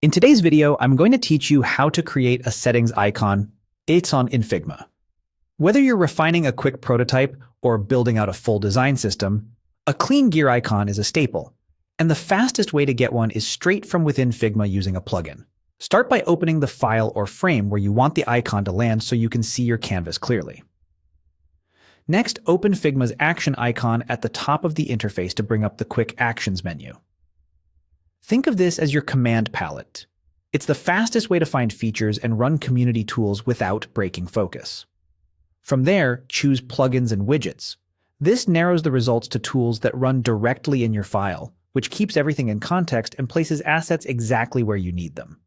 In today's video, I'm going to teach you how to create a settings icon in Figma. Whether you're refining a quick prototype or building out a full design system, a clean gear icon is a staple, and the fastest way to get one is straight from within Figma using a plugin. Start by opening the file or frame where you want the icon to land so you can see your canvas clearly. Next, open Figma's action icon at the top of the interface to bring up the Quick Actions menu. Think of this as your command palette. It's the fastest way to find features and run community tools without breaking focus. From there, choose Plugins and Widgets. This narrows the results to tools that run directly in your file, which keeps everything in context and places assets exactly where you need them.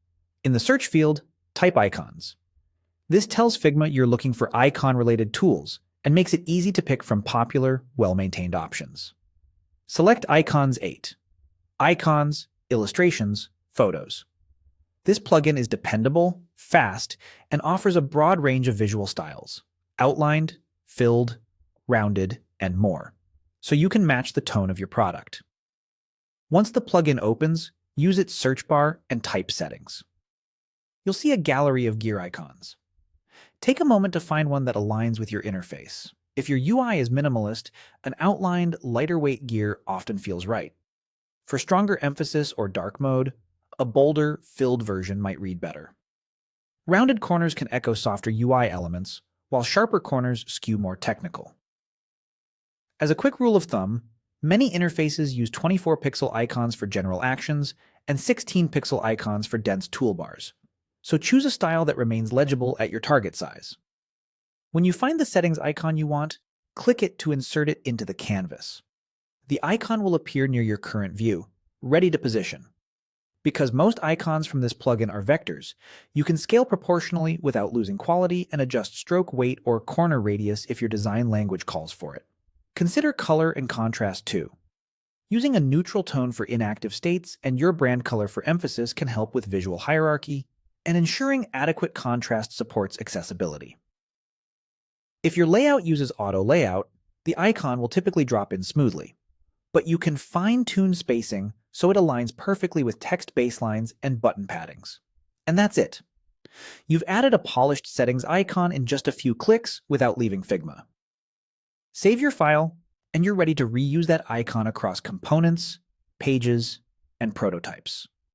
In the search field, type Icons. This tells Figma you're looking for icon-related tools and makes it easy to pick from popular, well-maintained options. Select Icons 8. Icons, Illustrations, Photos. This plugin is dependable, fast, and offers a broad range of visual styles: outlined, filled, rounded, and more, so you can match the tone of your product. Once the plugin opens, use its search bar and type Settings. You'll see a gallery of gear icons. Take a moment to find one that aligns with your interface. If your UI is minimalist, an outlined, lighter-weight gear often feels right. For stronger emphasis or dark mode, a bolder, filled version might read better. Rounded corners can echo softer UI elements, while sharper corners skew more technical. As a quick rule of thumb, many interfaces use 24-pixel icons for general actions and 16-pixel icons for dense toolbars, so choose a style that remains legible at your target size. When you find the settings icon you want, click it to insert it into the canvas. The icon will appear near your current view, ready to position. Because most icons from this plugin are vectors, you can scale proportionally without losing quality and adjust stroke weight or corner radius if your design language calls for it. Consider color and contrast too. Using a neutral tone for inactive states and your brand color for emphasis can help with visual hierarchy, and ensuring adequate contrast supports accessibility. If your layout uses auto layout, the icon will typically drop in smoothly, but you can fine-tune spacing so it aligns perfectly with text baselines and button paddings. And that's it. You've added a polished settings icon in just a few clicks without leaving Figma. Save your file, and you're ready to reuse that icon across components, pages, and prototypes.